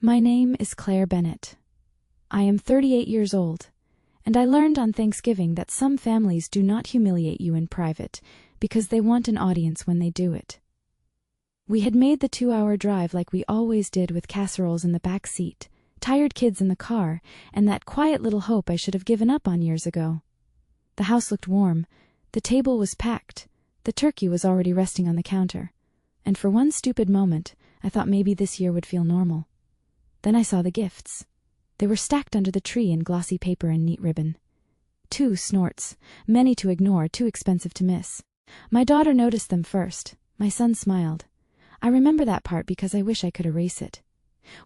My name is Claire Bennett. I am 38 years old, and I learned on Thanksgiving that some families do not humiliate you in private because they want an audience when they do it. We had made the 2-hour drive like we always did, with casseroles in the back seat, tired kids in the car, and that quiet little hope I should have given up on years ago. The house looked warm, the table was packed, the turkey was already resting on the counter, and for one stupid moment I thought maybe this year would feel normal. Then I saw the gifts. They were stacked under the tree in glossy paper and neat ribbon. 2 snorts, many to ignore, too expensive to miss. My daughter noticed them first. My son smiled. I remember that part because I wish I could erase it.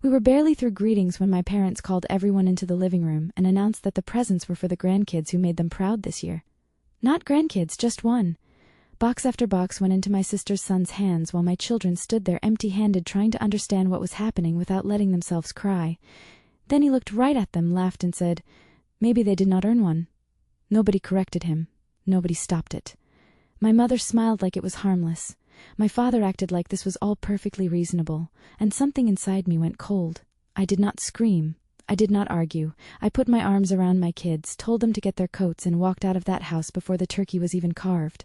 We were barely through greetings when my parents called everyone into the living room and announced that the presents were for the grandkids who made them proud this year. Not grandkids, just one. Box after box went into my sister's son's hands while my children stood there empty-handed, trying to understand what was happening without letting themselves cry. Then he looked right at them, laughed, and said, "Maybe they did not earn one." Nobody corrected him. Nobody stopped it. My mother smiled like it was harmless. My father acted like this was all perfectly reasonable, and something inside me went cold. I did not scream. I did not argue. I put my arms around my kids, told them to get their coats, and walked out of that house before the turkey was even carved.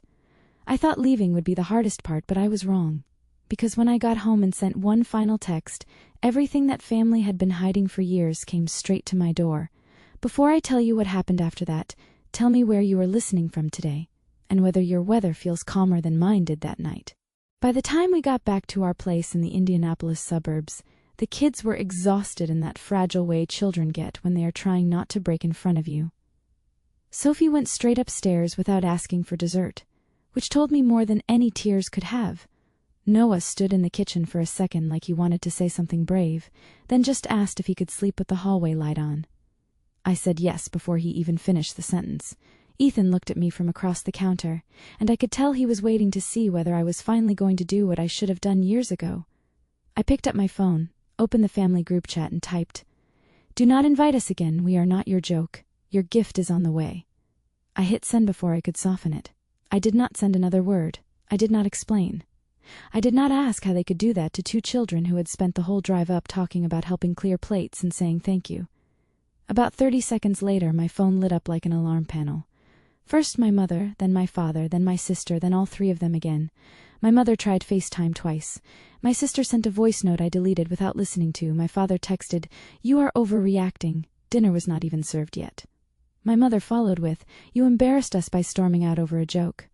I thought leaving would be the hardest part, but I was wrong. Because when I got home and sent one final text, everything that family had been hiding for years came straight to my door. Before I tell you what happened after that, tell me where you are listening from today, and whether your weather feels calmer than mine did that night. By the time we got back to our place in the Indianapolis suburbs, the kids were exhausted in that fragile way children get when they are trying not to break in front of you. Sophie went straight upstairs without asking for dessert, which told me more than any tears could have. Noah stood in the kitchen for a second like he wanted to say something brave, then just asked if he could sleep with the hallway light on. I said yes before he even finished the sentence. Ethan looked at me from across the counter, and I could tell he was waiting to see whether I was finally going to do what I should have done years ago. I picked up my phone, opened the family group chat, and typed, "Do not invite us again. We are not your joke. Your gift is on the way." I hit send before I could soften it. I did not send another word. I did not explain. I did not ask how they could do that to 2 children who had spent the whole drive up talking about helping clear plates and saying thank you. About 30 seconds later, my phone lit up like an alarm panel. First my mother, then my father, then my sister, then all 3 of them again. My mother tried FaceTime twice. My sister sent a voice note I deleted without listening to. My father texted, "You are overreacting. Dinner was not even served yet." My mother followed with, "You embarrassed us by storming out over a joke."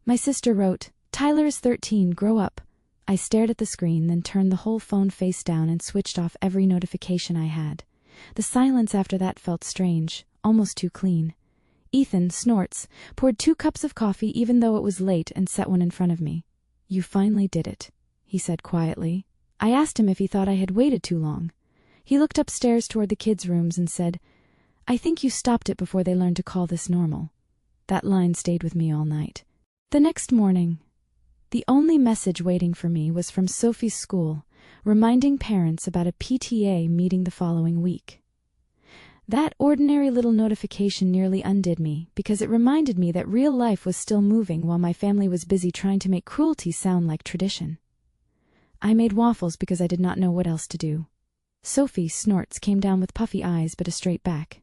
My sister wrote, "Tyler is 13, grow up." I stared at the screen, then turned the whole phone face down and switched off every notification I had. The silence after that felt strange, almost too clean. Ethan, snorts, poured 2 cups of coffee even though it was late and set one in front of me. "You finally did it," he said quietly. I asked him if he thought I had waited too long. He looked upstairs toward the kids' rooms and said, "I think you stopped it before they learned to call this normal." That line stayed with me all night. The next morning, the only message waiting for me was from Sophie's school, reminding parents about a PTA meeting the following week. That ordinary little notification nearly undid me because it reminded me that real life was still moving while my family was busy trying to make cruelty sound like tradition. I made waffles because I did not know what else to do. Sophie, snorts, came down with puffy eyes but a straight back.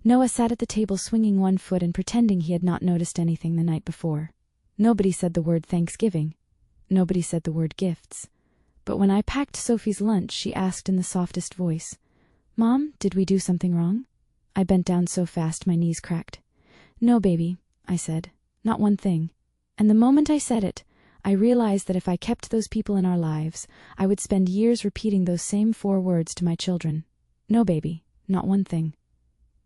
Noah sat at the table swinging one foot and pretending he had not noticed anything the night before. Nobody said the word Thanksgiving. Nobody said the word gifts. But when I packed Sophie's lunch, she asked in the softest voice, "Mom, did we do something wrong?" I bent down so fast my knees cracked. "No, baby," I said, "not one thing." And the moment I said it, I realized that if I kept those people in our lives, I would spend years repeating those same 4 words to my children. No, baby, not one thing.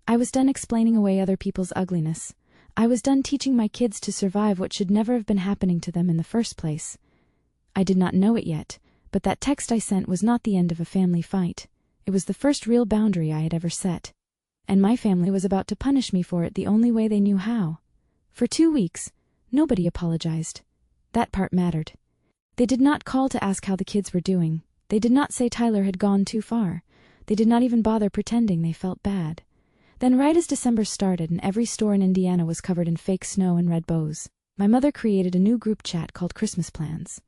I was done explaining away other people's ugliness. I was done teaching my kids to survive what should never have been happening to them in the first place. I did not know it yet, but that text I sent was not the end of a family fight. It was the first real boundary I had ever set. And my family was about to punish me for it the only way they knew how. For 2 weeks, nobody apologized. That part mattered. They did not call to ask how the kids were doing. They did not say Tyler had gone too far. They did not even bother pretending they felt bad. Then right as December started and every store in Indiana was covered in fake snow and red bows, my mother created a new group chat called Christmas Plans.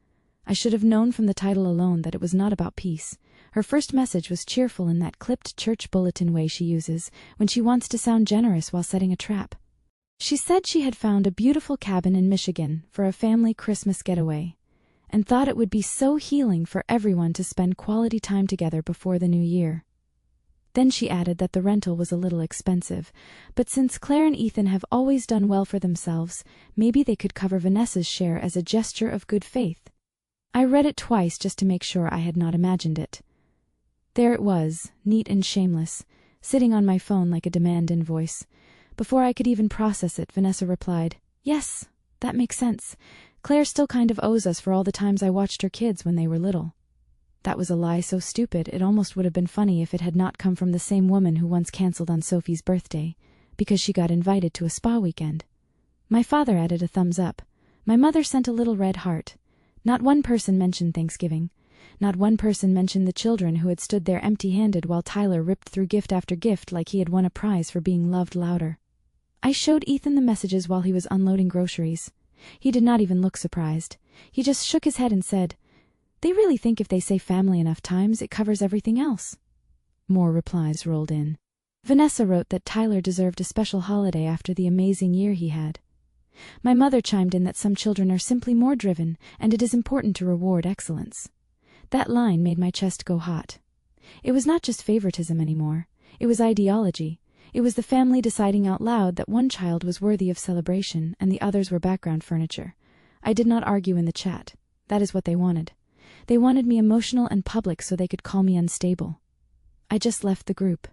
I should have known from the title alone that it was not about peace. Her first message was cheerful in that clipped church bulletin way she uses when she wants to sound generous while setting a trap. She said she had found a beautiful cabin in Michigan for a family Christmas getaway, and thought it would be so healing for everyone to spend quality time together before the new year. Then she added that the rental was a little expensive, but since Claire and Ethan have always done well for themselves, maybe they could cover Vanessa's share as a gesture of good faith. I read it twice just to make sure I had not imagined it. There it was, neat and shameless, sitting on my phone like a demand invoice. Before I could even process it, Vanessa replied, "Yes, that makes sense. Claire still kind of owes us for all the times I watched her kids when they were little." That was a lie so stupid it almost would have been funny if it had not come from the same woman who once canceled on Sophie's birthday, because she got invited to a spa weekend. My father added a thumbs up. My mother sent a little red heart. Not one person mentioned Thanksgiving. Not one person mentioned the children who had stood there empty-handed while Tyler ripped through gift after gift like he had won a prize for being loved louder. I showed Ethan the messages while he was unloading groceries. He did not even look surprised. He just shook his head and said, "They really think if they say family enough times, it covers everything else." More replies rolled in. Vanessa wrote that Tyler deserved a special holiday after the amazing year he had. My mother chimed in that some children are simply more driven, and it is important to reward excellence. That line made my chest go hot. It was not just favoritism anymore. It was ideology. It was the family deciding out loud that one child was worthy of celebration and the others were background furniture. I did not argue in the chat. That is what they wanted. They wanted me emotional and public so they could call me unstable. I just left the group.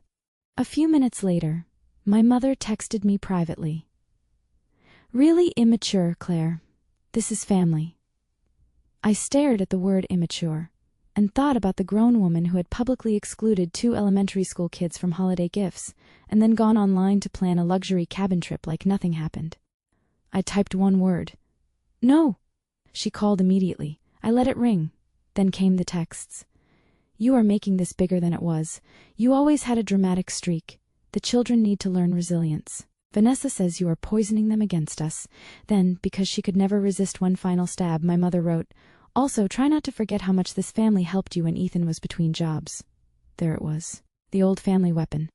A few minutes later, my mother texted me privately. "Really immature, Claire. This is family." I stared at the word immature and thought about the grown woman who had publicly excluded 2 elementary school kids from holiday gifts and then gone online to plan a luxury cabin trip like nothing happened. I typed one word. "No." She called immediately. I let it ring. Then came the texts. "You are making this bigger than it was. You always had a dramatic streak. The children need to learn resilience. Vanessa says you are poisoning them against us." Then, because she could never resist one final stab, my mother wrote, "Also, try not to forget how much this family helped you when Ethan was between jobs." There it was, the old family weapon.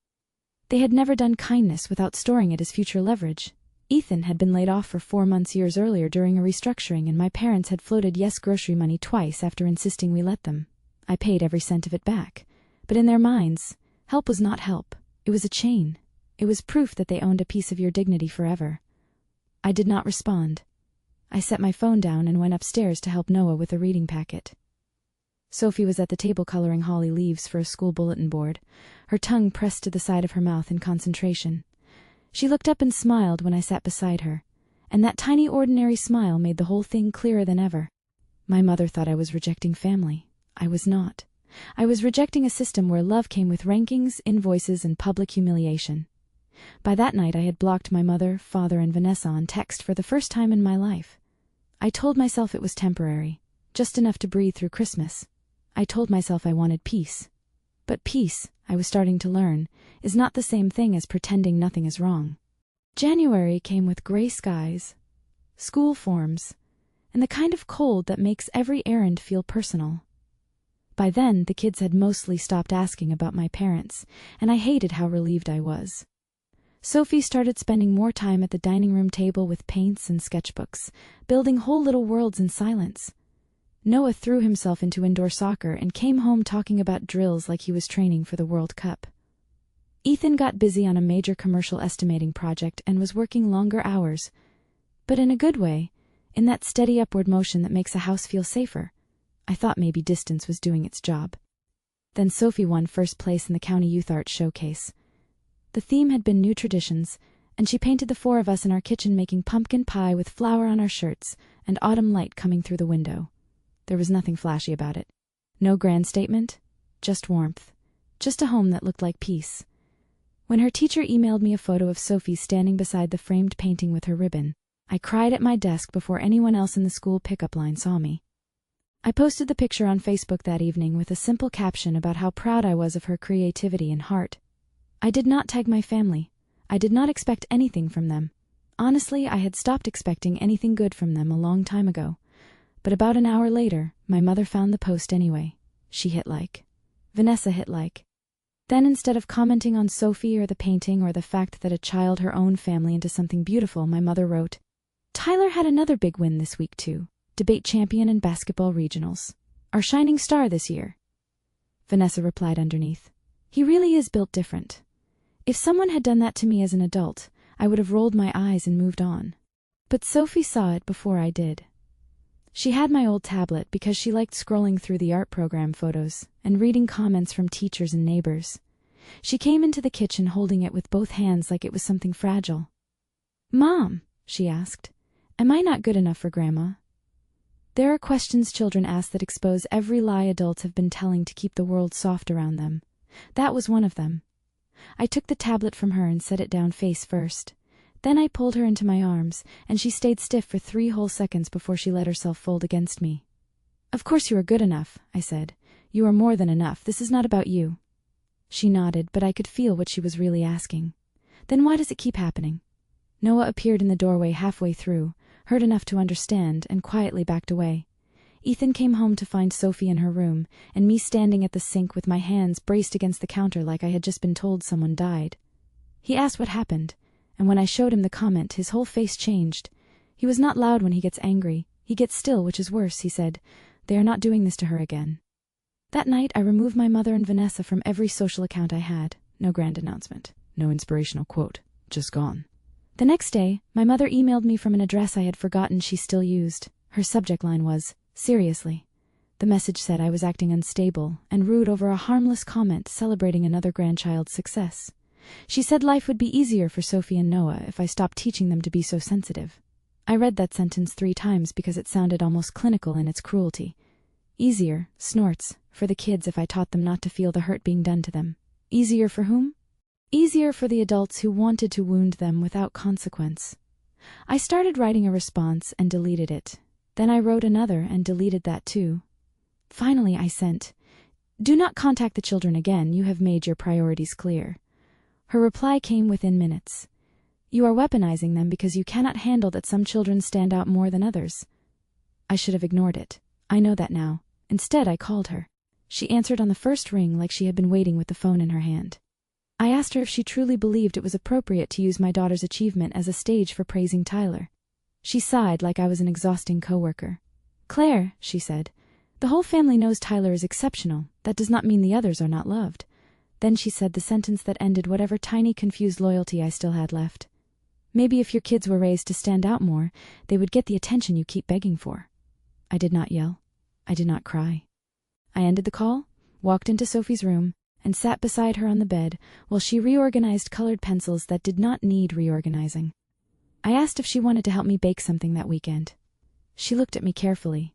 They had never done kindness without storing it as future leverage. Ethan had been laid off for 4 months years earlier during a restructuring, and my parents had floated grocery money twice after insisting we let them. I paid every cent of it back. But in their minds, help was not help. It was a chain. It was proof that they owned a piece of your dignity forever. I did not respond. I set my phone down and went upstairs to help Noah with a reading packet. Sophie was at the table coloring holly leaves for a school bulletin board, her tongue pressed to the side of her mouth in concentration. She looked up and smiled when I sat beside her, and that tiny ordinary smile made the whole thing clearer than ever. My mother thought I was rejecting family. I was not. I was rejecting a system where love came with rankings, invoices, and public humiliation. By that night I had blocked my mother, father, and Vanessa on text for the first time in my life. I told myself it was temporary, just enough to breathe through Christmas. I told myself I wanted peace. But peace, I was starting to learn, is not the same thing as pretending nothing is wrong. January came with gray skies, school forms, and the kind of cold that makes every errand feel personal. By then, the kids had mostly stopped asking about my parents, and I hated how relieved I was. Sophie started spending more time at the dining room table with paints and sketchbooks, building whole little worlds in silence. Noah threw himself into indoor soccer and came home talking about drills like he was training for the World Cup. Ethan got busy on a major commercial estimating project and was working longer hours, but in a good way, in that steady upward motion that makes a house feel safer. I thought maybe distance was doing its job. Then Sophie won first place in the County Youth Art Showcase. The theme had been new traditions, and she painted the 4 of us in our kitchen making pumpkin pie with flour on our shirts and autumn light coming through the window. There was nothing flashy about it. No grand statement, just warmth. Just a home that looked like peace. When her teacher emailed me a photo of Sophie standing beside the framed painting with her ribbon, I cried at my desk before anyone else in the school pickup line saw me. I posted the picture on Facebook that evening with a simple caption about how proud I was of her creativity and heart. I did not tag my family. I did not expect anything from them. Honestly, I had stopped expecting anything good from them a long time ago. But about an hour later, my mother found the post anyway. She hit like. Vanessa hit like. Then instead of commenting on Sophie or the painting or the fact that a child her own family into something beautiful, my mother wrote, "Tyler had another big win this week too. Debate champion in basketball regionals. Our shining star this year." Vanessa replied underneath, "He really is built different. If someone had done that to me as an adult, I would have rolled my eyes and moved on." But Sophie saw it before I did. She had my old tablet because she liked scrolling through the art program photos and reading comments from teachers and neighbors. She came into the kitchen holding it with both hands like it was something fragile. "Mom," she asked, "am I not good enough for Grandma?" There are questions children ask that expose every lie adults have been telling to keep the world soft around them. That was one of them. I took the tablet from her and set it down face first. Then I pulled her into my arms, and she stayed stiff for 3 whole seconds before she let herself fold against me. "Of course you are good enough," I said. "You are more than enough. This is not about you." She nodded, but I could feel what she was really asking. "Then why does it keep happening?" Noah appeared in the doorway halfway through, heard enough to understand, and quietly backed away. Ethan came home to find Sophie in her room, and me standing at the sink with my hands braced against the counter like I had just been told someone died. He asked what happened, and when I showed him the comment, his whole face changed. He was not loud when he gets angry. He gets still, which is worse, he said. "They are not doing this to her again." That night, I removed my mother and Vanessa from every social account I had. No grand announcement. No inspirational quote. Just gone. The next day, my mother emailed me from an address I had forgotten she still used. Her subject line was, "Seriously." The message said I was acting unstable and rude over a harmless comment celebrating another grandchild's success. She said life would be easier for Sophie and Noah if I stopped teaching them to be so sensitive. I read that sentence 3 times because it sounded almost clinical in its cruelty. Easier, snorts, for the kids if I taught them not to feel the hurt being done to them. Easier for whom? Easier for the adults who wanted to wound them without consequence. I started writing a response and deleted it. Then I wrote another and deleted that too. Finally I sent, "Do not contact the children again. You have made your priorities clear." Her reply came within minutes. "You are weaponizing them because you cannot handle that some children stand out more than others." I should have ignored it. I know that now. Instead, I called her. She answered on the first ring like she had been waiting with the phone in her hand. I asked her if she truly believed it was appropriate to use my daughter's achievement as a stage for praising Tyler. She sighed like I was an exhausting coworker. "Claire," she said, "the whole family knows Tyler is exceptional. That does not mean the others are not loved." Then she said the sentence that ended whatever tiny confused loyalty I still had left. "Maybe if your kids were raised to stand out more, they would get the attention you keep begging for." I did not yell. I did not cry. I ended the call, walked into Sophie's room, and sat beside her on the bed while she reorganized colored pencils that did not need reorganizing. I asked if she wanted to help me bake something that weekend. She looked at me carefully,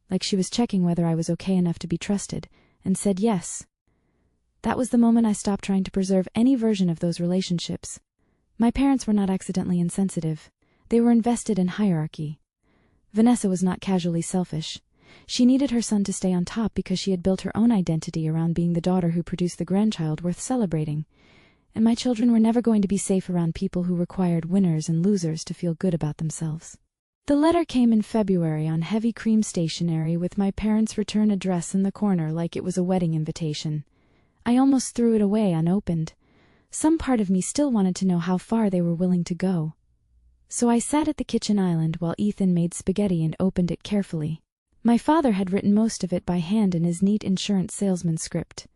like she was checking whether I was okay enough to be trusted, and said yes. That was the moment I stopped trying to preserve any version of those relationships. My parents were not accidentally insensitive. They were invested in hierarchy. Vanessa was not casually selfish. She needed her son to stay on top because she had built her own identity around being the daughter who produced the grandchild worth celebrating. And my children were never going to be safe around people who required winners and losers to feel good about themselves. The letter came in February on heavy cream stationery with my parents' return address in the corner like it was a wedding invitation. I almost threw it away unopened. Some part of me still wanted to know how far they were willing to go. So I sat at the kitchen island while Ethan made spaghetti and opened it carefully. My father had written most of it by hand in his neat insurance salesman script.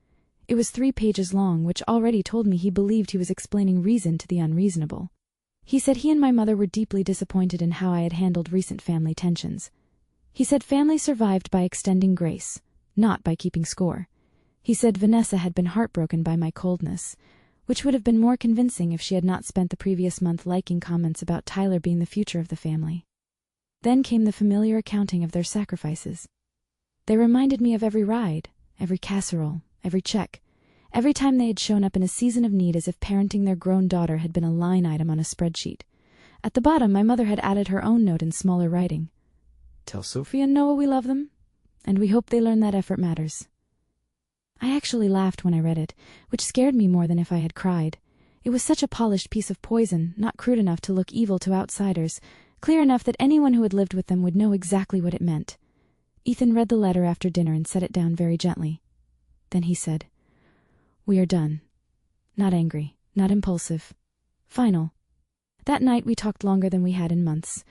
It was 3 pages long, which already told me he believed he was explaining reason to the unreasonable. He said he and my mother were deeply disappointed in how I had handled recent family tensions. He said family survived by extending grace, not by keeping score. He said Vanessa had been heartbroken by my coldness, which would have been more convincing if she had not spent the previous month liking comments about Tyler being the future of the family. Then came the familiar accounting of their sacrifices. They reminded me of every ride, every casserole, every check, every time they had shown up in a season of need as if parenting their grown daughter had been a line item on a spreadsheet. At the bottom, my mother had added her own note in smaller writing. "Tell Sophie and Noah we love them, and we hope they learn that effort matters." I actually laughed when I read it, which scared me more than if I had cried. It was such a polished piece of poison, not crude enough to look evil to outsiders, clear enough that anyone who had lived with them would know exactly what it meant. Ethan read the letter after dinner and set it down very gently. Then he said, "We are done." Not angry, not impulsive. Final. That night we talked longer than we had in months.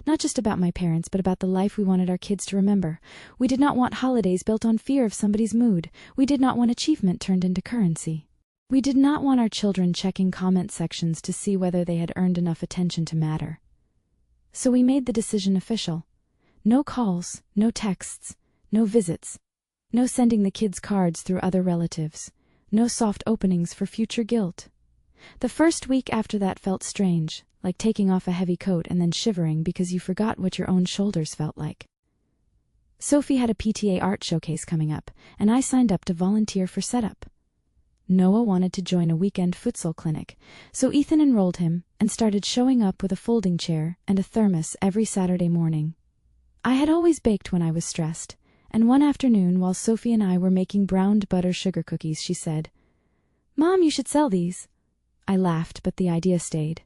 Not just about my parents, but about the life we wanted our kids to remember. We did not want holidays built on fear of somebody's mood. We did not want achievement turned into currency. We did not want our children checking comment sections to see whether they had earned enough attention to matter. So we made the decision official. No calls, no texts, no visits, no sending the kids cards through other relatives, no soft openings for future guilt. The first week after that felt strange, like taking off a heavy coat and then shivering because you forgot what your own shoulders felt like. Sophie had a PTA art showcase coming up, and I signed up to volunteer for setup. Noah wanted to join a weekend futsal clinic, so Ethan enrolled him and started showing up with a folding chair and a thermos every Saturday morning. I had always baked when I was stressed, and one afternoon while Sophie and I were making browned butter sugar cookies, she said, "Mom, you should sell these." I laughed, but the idea stayed.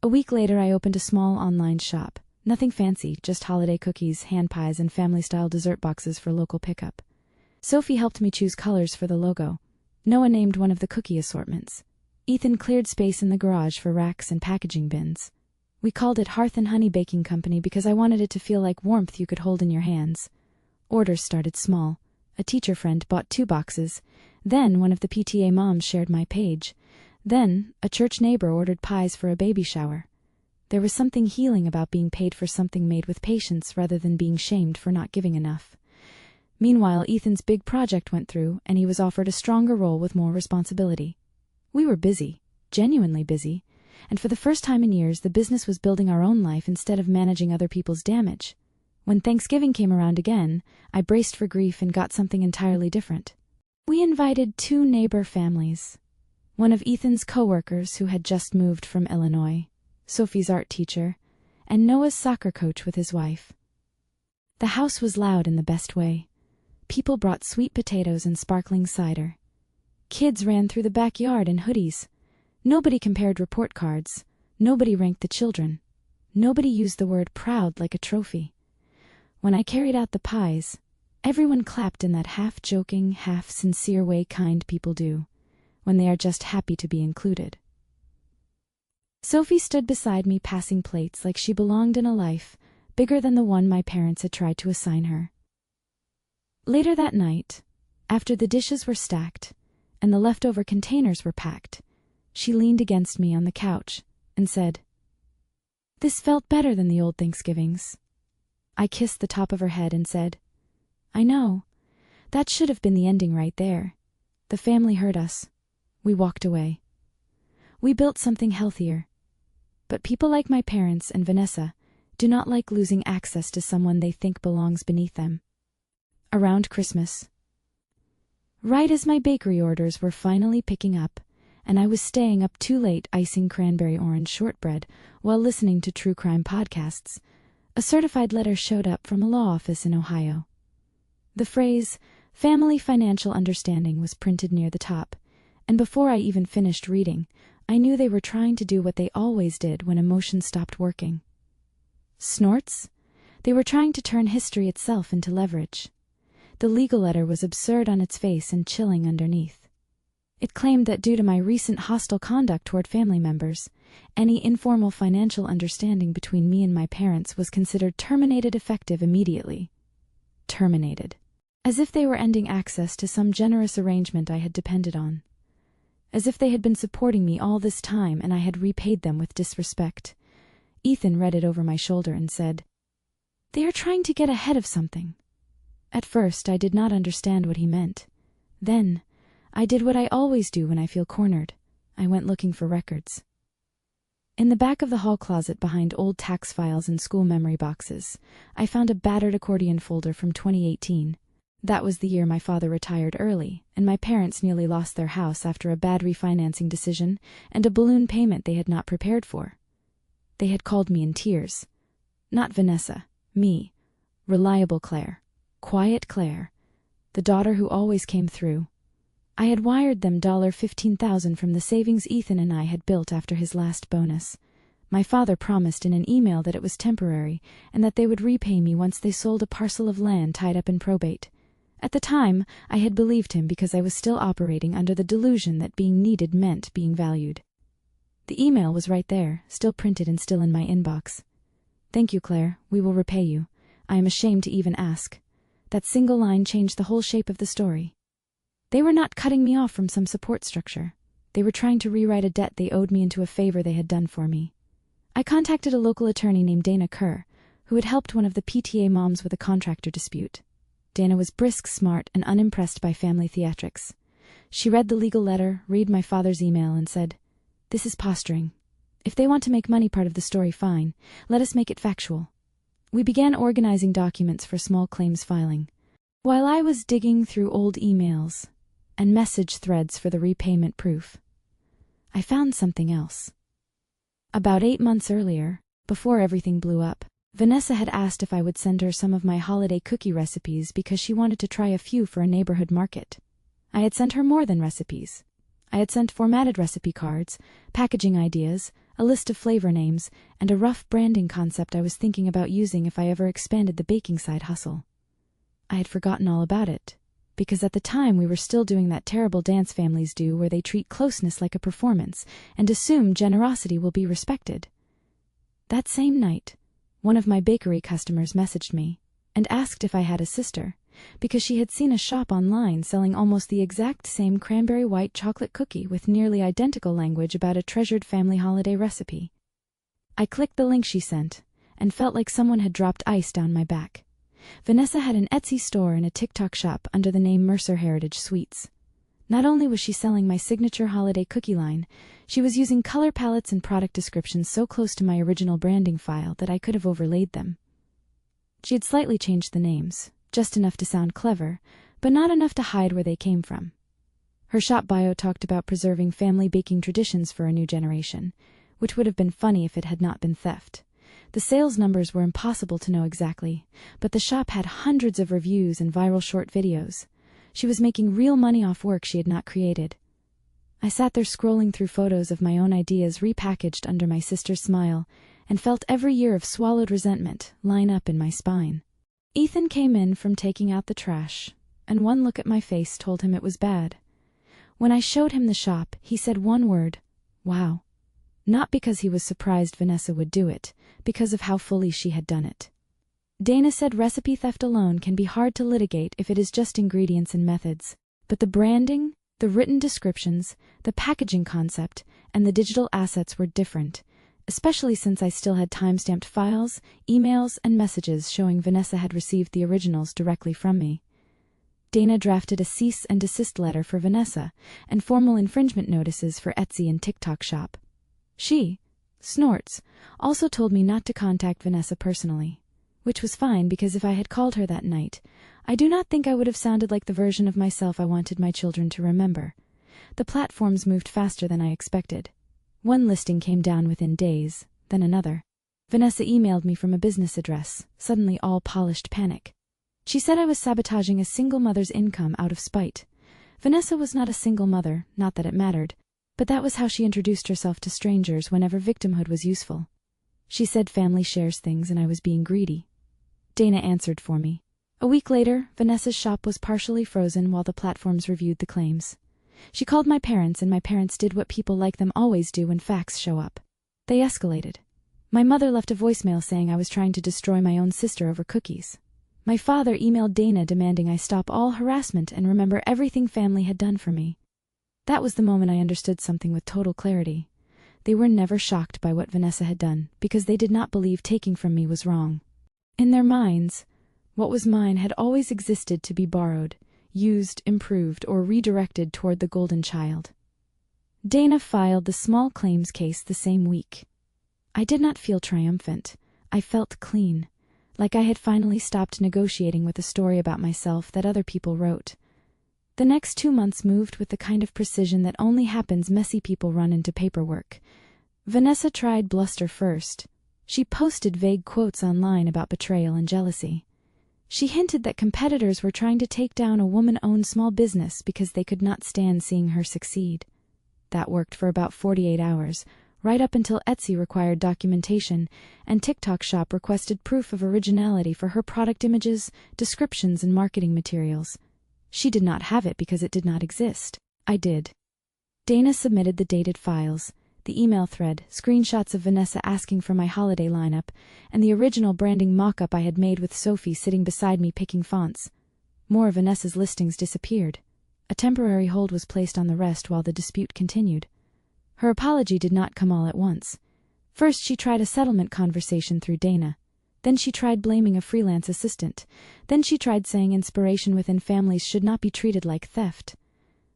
A week later I opened a small online shop. Nothing fancy, just holiday cookies, hand pies, and family-style dessert boxes for local pickup. Sophie helped me choose colors for the logo. Noah named one of the cookie assortments. Ethan cleared space in the garage for racks and packaging bins. We called it Hearth and Honey Baking Company because I wanted it to feel like warmth you could hold in your hands. Orders started small. A teacher friend bought 2 boxes. Then one of the PTA moms shared my page. Then a church neighbor ordered pies for a baby shower. There was something healing about being paid for something made with patience rather than being shamed for not giving enough. Meanwhile, Ethan's big project went through, and he was offered a stronger role with more responsibility. We were busy, genuinely busy, and for the first time in years the business was building our own life instead of managing other people's damage. When Thanksgiving came around again, I braced for grief and got something entirely different. We invited 2 neighbor families. One of Ethan's co-workers who had just moved from Illinois, Sophie's art teacher, and Noah's soccer coach with his wife. The house was loud in the best way. People brought sweet potatoes and sparkling cider. Kids ran through the backyard in hoodies. Nobody compared report cards. Nobody ranked the children. Nobody used the word proud like a trophy. When I carried out the pies, everyone clapped in that half-joking, half-sincere way kind people do, when they are just happy to be included. Sophie stood beside me passing plates like she belonged in a life bigger than the one my parents had tried to assign her. Later that night, after the dishes were stacked and the leftover containers were packed, she leaned against me on the couch and said, "This felt better than the old Thanksgivings." I kissed the top of her head and said, "I know. That should have been the ending right there. The family heard us. We walked away. We built something healthier. But people like my parents and Vanessa do not like losing access to someone they think belongs beneath them." Around Christmas, right as my bakery orders were finally picking up, and I was staying up too late icing cranberry orange shortbread while listening to true crime podcasts, a certified letter showed up from a law office in Ohio. The phrase, "Family Financial Understanding," was printed near the top, and before I even finished reading, I knew they were trying to do what they always did when emotion stopped working. Snorts? They were trying to turn history itself into leverage. The legal letter was absurd on its face and chilling underneath. It claimed that due to my recent hostile conduct toward family members, any informal financial understanding between me and my parents was considered terminated effective immediately. Terminated. As if they were ending access to some generous arrangement I had depended on. As if they had been supporting me all this time and I had repaid them with disrespect. Ethan read it over my shoulder and said, "They are trying to get ahead of something." At first, I did not understand what he meant. Then, I did what I always do when I feel cornered. I went looking for records. In the back of the hall closet behind old tax files and school memory boxes, I found a battered accordion folder from 2018. That was the year my father retired early, and my parents nearly lost their house after a bad refinancing decision and a balloon payment they had not prepared for. They had called me in tears. Not Vanessa, me, reliable Claire, quiet Claire, the daughter who always came through. I had wired them $15,000 from the savings Ethan and I had built after his last bonus. My father promised in an email that it was temporary and that they would repay me once they sold a parcel of land tied up in probate. At the time, I had believed him because I was still operating under the delusion that being needed meant being valued. The email was right there, still printed and still in my inbox. "Thank you, Claire. We will repay you. I am ashamed to even ask." That single line changed the whole shape of the story. They were not cutting me off from some support structure. They were trying to rewrite a debt they owed me into a favor they had done for me. I contacted a local attorney named Dana Kerr, who had helped one of the PTA moms with a contractor dispute. Dana was brisk, smart, and unimpressed by family theatrics. She read the legal letter, read my father's email, and said, "This is posturing. If they want to make money part of the story, fine. Let us make it factual." We began organizing documents for small claims filing. While I was digging through old emails and message threads for the repayment proof, I found something else. About 8 months earlier, before everything blew up, Vanessa had asked if I would send her some of my holiday cookie recipes because she wanted to try a few for a neighborhood market. I had sent her more than recipes. I had sent formatted recipe cards, packaging ideas, a list of flavor names, and a rough branding concept I was thinking about using if I ever expanded the baking side hustle. I had forgotten all about it, because at the time we were still doing that terrible dance families do where they treat closeness like a performance and assume generosity will be respected. That same night, one of my bakery customers messaged me and asked if I had a sister, because she had seen a shop online selling almost the exact same cranberry white chocolate cookie with nearly identical language about a treasured family holiday recipe. I clicked the link she sent and felt like someone had dropped ice down my back. Vanessa had an Etsy store and a TikTok shop under the name Mercer Heritage Sweets. Not only was she selling my signature holiday cookie line, she was using color palettes and product descriptions so close to my original branding file that I could have overlaid them. She had slightly changed the names, just enough to sound clever, but not enough to hide where they came from. Her shop bio talked about preserving family baking traditions for a new generation, which would have been funny if it had not been theft. The sales numbers were impossible to know exactly, but the shop had hundreds of reviews and viral short videos. She was making real money off work she had not created. I sat there scrolling through photos of my own ideas repackaged under my sister's smile, and felt every year of swallowed resentment line up in my spine. Ethan came in from taking out the trash, and one look at my face told him it was bad. When I showed him the shop, he said one word, "Wow." Not because he was surprised Vanessa would do it, because of how fully she had done it. Dana said recipe theft alone can be hard to litigate if it is just ingredients and methods, but the branding, the written descriptions, the packaging concept, and the digital assets were different, especially since I still had time-stamped files, emails, and messages showing Vanessa had received the originals directly from me. Dana drafted a cease and desist letter for Vanessa and formal infringement notices for Etsy and TikTok shop. She, Snorts, also told me not to contact Vanessa personally, which was fine because if I had called her that night, I do not think I would have sounded like the version of myself I wanted my children to remember. The platforms moved faster than I expected. One listing came down within days, then another. Vanessa emailed me from a business address, suddenly all polished panic. She said I was sabotaging a single mother's income out of spite. Vanessa was not a single mother, not that it mattered, but that was how she introduced herself to strangers whenever victimhood was useful. She said family shares things and I was being greedy. Dana answered for me. A week later, Vanessa's shop was partially frozen while the platforms reviewed the claims. She called my parents, and my parents did what people like them always do when facts show up. They escalated. My mother left a voicemail saying I was trying to destroy my own sister over cookies. My father emailed Dana demanding I stop all harassment and remember everything family had done for me. That was the moment I understood something with total clarity. They were never shocked by what Vanessa had done, because they did not believe taking from me was wrong. In their minds, what was mine had always existed to be borrowed, used, improved, or redirected toward the golden child. Dana filed the small claims case the same week. I did not feel triumphant. I felt clean, like I had finally stopped negotiating with a story about myself that other people wrote. The next 2 months moved with the kind of precision that only happens messy people run into paperwork. Vanessa tried bluster first. She posted vague quotes online about betrayal and jealousy. She hinted that competitors were trying to take down a woman-owned small business because they could not stand seeing her succeed. That worked for about 48 hours, right up until Etsy required documentation and TikTok Shop requested proof of originality for her product images, descriptions, and marketing materials. She did not have it because it did not exist. I did. Dana submitted the dated files, the email thread, screenshots of Vanessa asking for my holiday lineup, and the original branding mock-up I had made with Sophie sitting beside me picking fonts. More of Vanessa's listings disappeared. A temporary hold was placed on the rest while the dispute continued. Her apology did not come all at once. First, she tried a settlement conversation through Dana. Then she tried blaming a freelance assistant. Then she tried saying inspiration within families should not be treated like theft.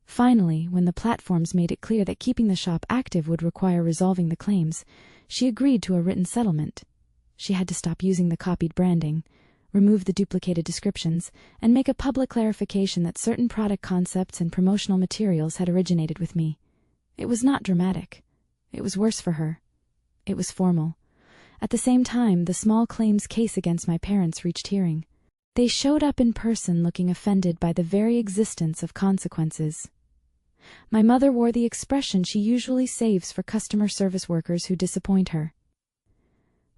Finally, when the platforms made it clear that keeping the shop active would require resolving the claims, she agreed to a written settlement. She had to stop using the copied branding, remove the duplicated descriptions, and make a public clarification that certain product concepts and promotional materials had originated with me. It was not dramatic. It was worse for her. It was formal. At the same time, the small claims case against my parents reached hearing. They showed up in person looking offended by the very existence of consequences. My mother wore the expression she usually saves for customer service workers who disappoint her.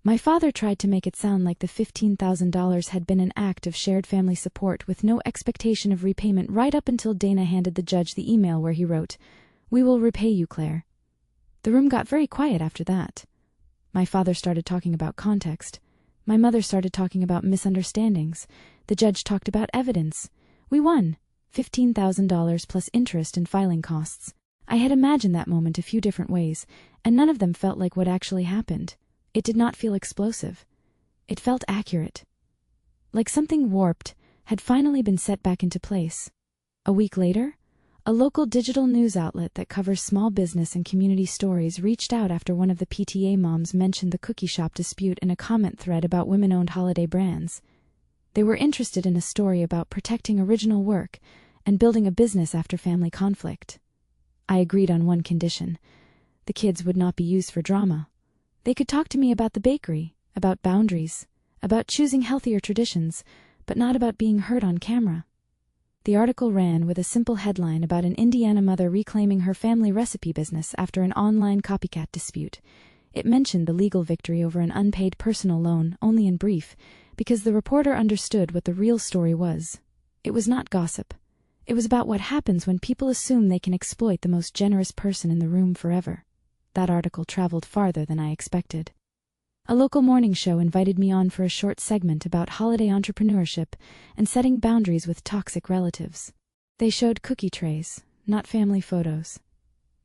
My father tried to make it sound like the $15,000 had been an act of shared family support with no expectation of repayment right up until Dana handed the judge the email where he wrote, "We will repay you, Claire." The room got very quiet after that. My father started talking about context. My mother started talking about misunderstandings. The judge talked about evidence. We won. $15,000 plus interest and filing costs. I had imagined that moment a few different ways, and none of them felt like what actually happened. It did not feel explosive. It felt accurate. Like something warped had finally been set back into place. A week later, a local digital news outlet that covers small business and community stories reached out after one of the PTA moms mentioned the cookie shop dispute in a comment thread about women-owned holiday brands. They were interested in a story about protecting original work and building a business after family conflict. I agreed on one condition. The kids would not be used for drama. They could talk to me about the bakery, about boundaries, about choosing healthier traditions, but not about being heard on camera. The article ran with a simple headline about an Indiana mother reclaiming her family recipe business after an online copycat dispute. It mentioned the legal victory over an unpaid personal loan only in brief, because the reporter understood what the real story was. It was not gossip. It was about what happens when people assume they can exploit the most generous person in the room forever. That article traveled farther than I expected. A local morning show invited me on for a short segment about holiday entrepreneurship and setting boundaries with toxic relatives. They showed cookie trays, not family photos.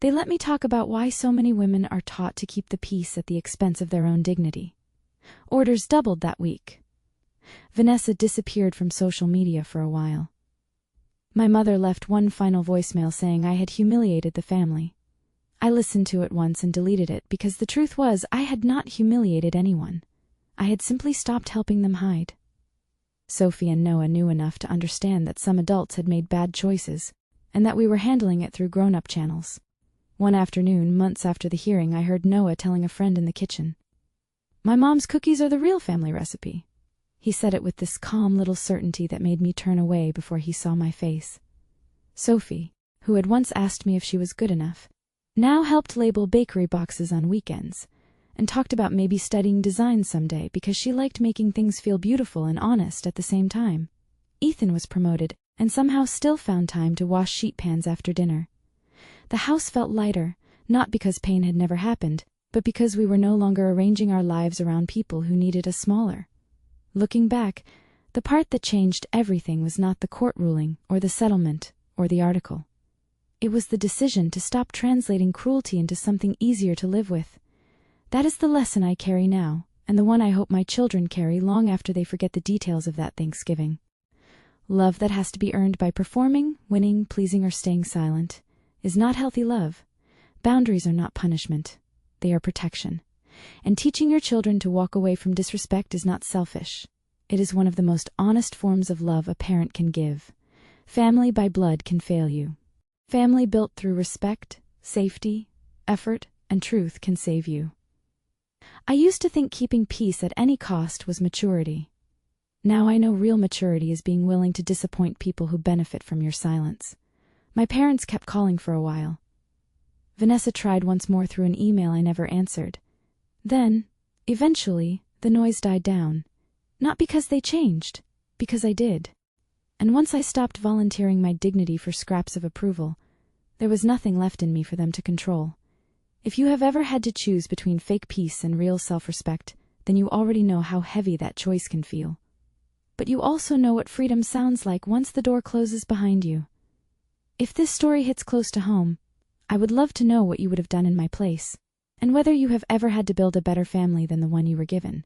They let me talk about why so many women are taught to keep the peace at the expense of their own dignity. Orders doubled that week. Vanessa disappeared from social media for a while. My mother left one final voicemail saying I had humiliated the family. I listened to it once and deleted it because the truth was I had not humiliated anyone. I had simply stopped helping them hide. Sophie and Noah knew enough to understand that some adults had made bad choices, and that we were handling it through grown-up channels. One afternoon, months after the hearing, I heard Noah telling a friend in the kitchen, "My mom's cookies are the real family recipe." He said it with this calm little certainty that made me turn away before he saw my face. Sophie, who had once asked me if she was good enough, now helped label bakery boxes on weekends, and talked about maybe studying design someday because she liked making things feel beautiful and honest at the same time. Ethan was promoted, and somehow still found time to wash sheet pans after dinner. The house felt lighter, not because pain had never happened, but because we were no longer arranging our lives around people who needed us smaller. Looking back, the part that changed everything was not the court ruling, or the settlement, or the article. It was the decision to stop translating cruelty into something easier to live with. That is the lesson I carry now, and the one I hope my children carry long after they forget the details of that Thanksgiving. Love that has to be earned by performing, winning, pleasing, or staying silent is not healthy love. Boundaries are not punishment. They are protection. And teaching your children to walk away from disrespect is not selfish. It is one of the most honest forms of love a parent can give. Family by blood can fail you. Family built through respect, safety, effort, and truth can save you. I used to think keeping peace at any cost was maturity. Now I know real maturity is being willing to disappoint people who benefit from your silence. My parents kept calling for a while. Vanessa tried once more through an email I never answered. Then, eventually, the noise died down. Not because they changed, because I did. and once I stopped volunteering my dignity for scraps of approval, there was nothing left in me for them to control. If you have ever had to choose between fake peace and real self-respect, then you already know how heavy that choice can feel. But you also know what freedom sounds like once the door closes behind you. If this story hits close to home, I would love to know what you would have done in my place, and whether you have ever had to build a better family than the one you were given.